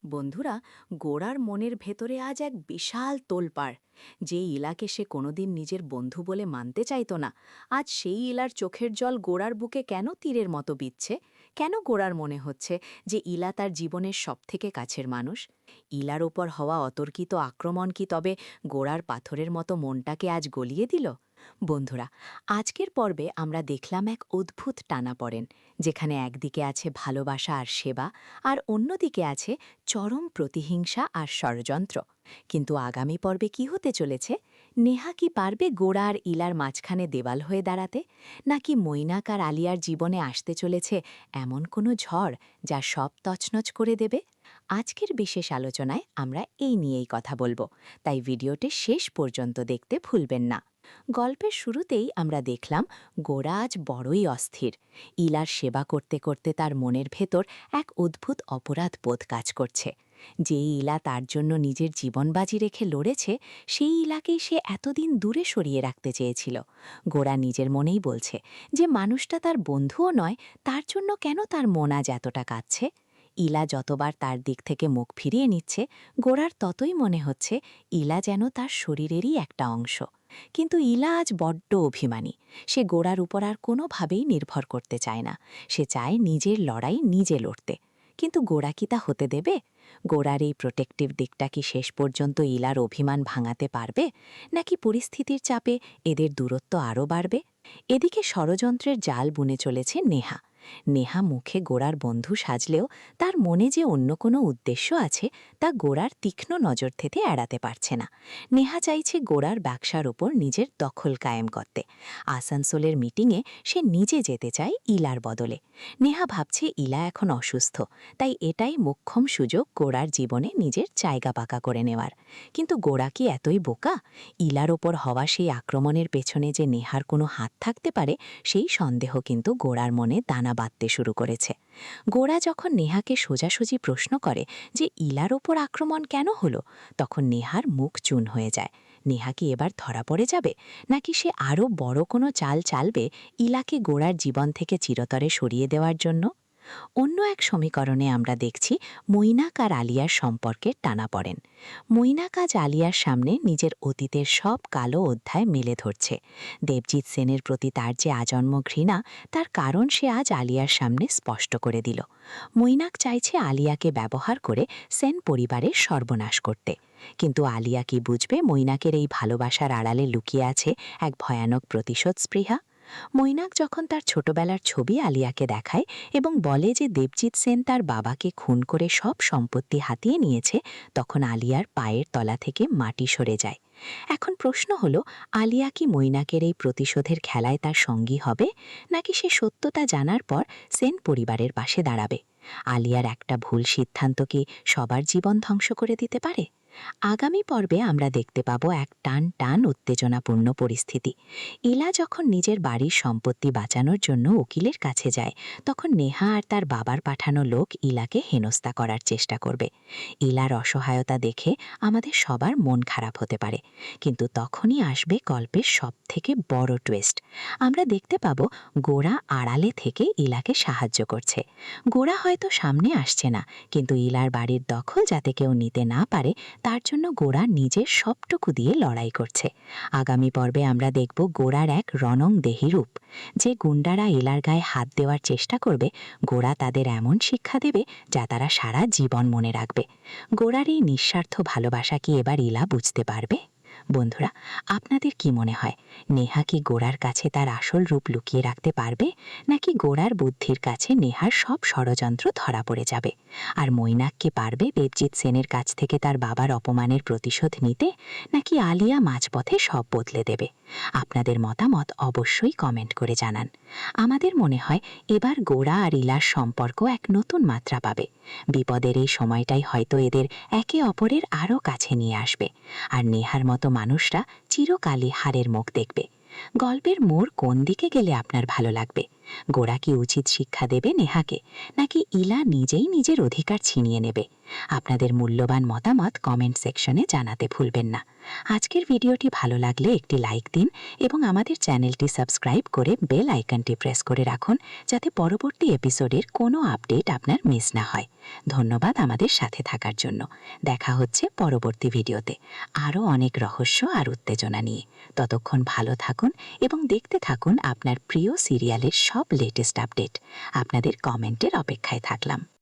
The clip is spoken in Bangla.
বন্ধুরা, গোরার মনের ভেতরে আজ এক বিশাল তোলপাড়। যে ইলাকে সে কোনোদিন নিজের বন্ধু বলে মানতে চাইত না, আজ সেই ইলার চোখের জল গোরার বুকে কেন তীরের মতো বিচ্ছে? কেন গোরার মনে হচ্ছে যে ইলা তার জীবনের সবথেকে কাছের মানুষ? ইলার ওপর হওয়া অতর্কিত আক্রমণ কি তবে গোরার পাথরের মতো মনটাকে আজ গলিয়ে দিল? বন্ধুরা, আজকের পর্বে আমরা দেখলাম এক অদ্ভুত টানাপড়েন, যেখানে একদিকে আছে ভালোবাসা আর সেবা, আর অন্যদিকে আছে চরম প্রতিহিংসা আর ষড়যন্ত্র। কিন্তু আগামী পর্বে কি হতে চলেছে? নেহা কি পারবে গোরা আর ইলার মাঝখানে দেওয়াল হয়ে দাঁড়াতে? নাকি মৈনাক আর আলিয়ার জীবনে আসতে চলেছে এমন কোনো ঝড় যা সব তছনছ করে দেবে? আজকের বিশেষ আলোচনায় আমরা এই নিয়েই কথা বলবো, তাই ভিডিওটি শেষ পর্যন্ত দেখতে ভুলবেন না। গল্পের শুরুতেই আমরা দেখলাম গোরা আজ বড়ই অস্থির। ইলার সেবা করতে করতে তার মনের ভেতর এক অদ্ভুত অপরাধ বোধ কাজ করছে। যেই ইলা তার জন্য নিজের জীবন বাজি রেখে লড়েছে, সেই ইলাকেই সে এতদিন দূরে সরিয়ে রাখতে চেয়েছিল। গোরা নিজের মনেই বলছে যে মানুষটা তার বন্ধুও নয়, তার জন্য কেন তার মন আজ এতটা কাঁদছে? ইলা যতবার তার দিক থেকে মুখ ফিরিয়ে নিচ্ছে, গোরার ততই মনে হচ্ছে ইলা যেন তার শরীরেরই একটা অংশ। কিন্তু ইলা আজ বড্ড অভিমানী। সে গোরার উপর আর কোনোভাবেই নির্ভর করতে চায় না। সে চায় নিজের লড়াই নিজে লড়তে। কিন্তু গোরা কি তা হতে দেবে? গোরার এই প্রোটেক্টিভ দিকটা কি শেষ পর্যন্ত ইলার অভিমান ভাঙাতে পারবে, নাকি পরিস্থিতির চাপে এদের দূরত্ব আরও বাড়বে? এদিকে ষড়যন্ত্রের জাল বুনে চলেছে নেহা। নেহা মুখে গোরার বন্ধু সাজলেও তার মনে যে অন্য কোনো উদ্দেশ্য আছে, তা গোরার তীক্ষ্ণ নজর থেকে এড়াতে পারছে না। নেহা চাইছে গোরার ব্যবসার ওপর নিজের দখল কায়েম করতে। আসানসোলের মিটিংয়ে সে নিজে যেতে চায় ইলার বদলে। নেহা ভাবছে ইলা এখন অসুস্থ, তাই এটাই মোক্ষম সুযোগ গোরার জীবনে নিজের জায়গা পাকা করে নেওয়ার। কিন্তু গোরা কি এতই বোকা? ইলার ওপর হওয়া সেই আক্রমণের পেছনে যে নেহার কোনো হাত থাকতে পারে, সেই সন্দেহ কিন্তু গোরার মনে দানা বাঁধতে শুরু করেছে। গোরা যখন নেহাকে সোজাসুজি প্রশ্ন করে যে ইলার ওপর আক্রমণ কেন হলো, তখন নেহার মুখ চুন হয়ে যায়। নেহা কি এবার ধরা পড়ে যাবে, নাকি সে আরও বড় কোনো চাল চালবে ইলাকে গোরার জীবন থেকে চিরতরে সরিয়ে দেওয়ার জন্য? অন্য এক সমীকরণে আমরা দেখছি মৈনাক আর আলিয়ার সম্পর্কের টানাপড়েন। মৈনাক আজ আলিয়ার সামনে নিজের অতীতের সব কালো অধ্যায় মেলে ধরছে। দেবজিৎ সেনের প্রতি তার যে আজন্ম ঘৃণা, তার কারণ সে আজ আলিয়ার সামনে স্পষ্ট করে দিল। মৈনাক চাইছে আলিয়াকে ব্যবহার করে সেন পরিবারের সর্বনাশ করতে। কিন্তু আলিয়া কি বুঝবে মৈনাকের এই ভালোবাসার আড়ালে লুকিয়ে আছে এক ভয়ানক প্রতিশোধ স্পৃহা? মৈনাক যখন তার ছোটবেলার ছবি আলিয়াকে দেখায় এবং বলে যে দেবজিৎ সেন তার বাবাকে খুন করে সব সম্পত্তি হাতিয়ে নিয়েছে, তখন আলিয়ার পায়ের তলা থেকে মাটি সরে যায়। এখন প্রশ্ন হলো, আলিয়া কি মৈনাকের এই প্রতিশোধের খেলায় তার সঙ্গী হবে, নাকি সে সত্যতা জানার পর সেন পরিবারের পাশে দাঁড়াবে? আলিয়ার একটা ভুল সিদ্ধান্ত কি সবার জীবন ধ্বংস করে দিতে পারে? আগামী পর্বে আমরা দেখতে পাবো এক টান টান উত্তেজনাপূর্ণ পরিস্থিতি। ইলা যখন নিজের বাড়ির সম্পত্তি বাঁচানোর জন্য উকিলের কাছে যায়, তখন নেহা আর তার বাবার পাঠানো লোক ইলাকে হেনস্থা করার চেষ্টা করবে। ইলার অসহায়তা দেখে আমাদের সবার মন খারাপ হতে পারে, কিন্তু তখনই আসবে গল্পের সবথেকে বড় টুইস্ট। আমরা দেখতে পাবো গোরা আড়ালে থেকে ইলাকে সাহায্য করছে। গোরা হয়তো সামনে আসছে না, কিন্তু ইলার বাড়ির দখল যাতে কেউ নিতে না পারে, তার জন্য গোরা নিজের সবটুকু দিয়ে লড়াই করছে। আগামী পর্বে আমরা দেখব গোরার এক রণংদেহী রূপ। যে গুন্ডারা ইলার গায়ে হাত দেওয়ার চেষ্টা করবে, গোরা তাদের এমন শিক্ষা দেবে যা তারা সারা জীবন মনে রাখবে। গোরার এই নিঃস্বার্থ ভালোবাসা কি এবার ইলা বুঝতে পারবে? বন্ধুরা, আপনাদের কি মনে হয়, নেহা কি গোরার কাছে তার আসল রূপ লুকিয়ে রাখতে পারবে, নাকি গোরার বুদ্ধির কাছে নেহার সব ষড়যন্ত্র ধরা পড়ে যাবে? আর মৈনাক কি পারবে দেবজিৎ সেনের কাছ থেকে তার বাবার অপমানের প্রতিশোধ নিতে, নাকি আলিয়া মাঝপথে সব বদলে দেবে? আপনাদের মতামত অবশ্যই কমেন্ট করে জানান। আমাদের মনে হয় এবার গোরা আর ইলার সম্পর্ক এক নতুন মাত্রা পাবে। বিপদের এই সময়টাই হয়তো এদের একে অপরের আরও কাছে নিয়ে আসবে, আর নেহার মতো মানুষরা চিরকালই হারের মুখ দেখবে। গল্পের মোড় কোন দিকে গেলে আপনার ভালো লাগবে? গোরা কি উচিত শিক্ষা দেবে নেহাকে, নাকি ইলা নিজেই নিজের অধিকার ছিনিয়ে নেবে? আপনাদের মূল্যবান মতামত কমেন্ট সেকশনে জানাতে ভুলবেন না। আজকের ভিডিওটি ভালো লাগলে একটি লাইক দিন এবং আমাদের চ্যানেলটি সাবস্ক্রাইব করে বেল আইকনটি প্রেস করে রাখুন, যাতে পরবর্তী এপিসোডের কোনো আপডেট আপনার মিস না হয়। ধন্যবাদ আমাদের সাথে থাকার জন্য। দেখা হচ্ছে পরবর্তী ভিডিওতে আরও অনেক রহস্য আর উত্তেজনা নিয়ে। ততক্ষণ ভালো থাকুন এবং দেখতে থাকুন আপনার প্রিয় সিরিয়ালের সব লেটেস্ট আপডেট। আপনাদের কমেন্টের অপেক্ষায় থাকলাম।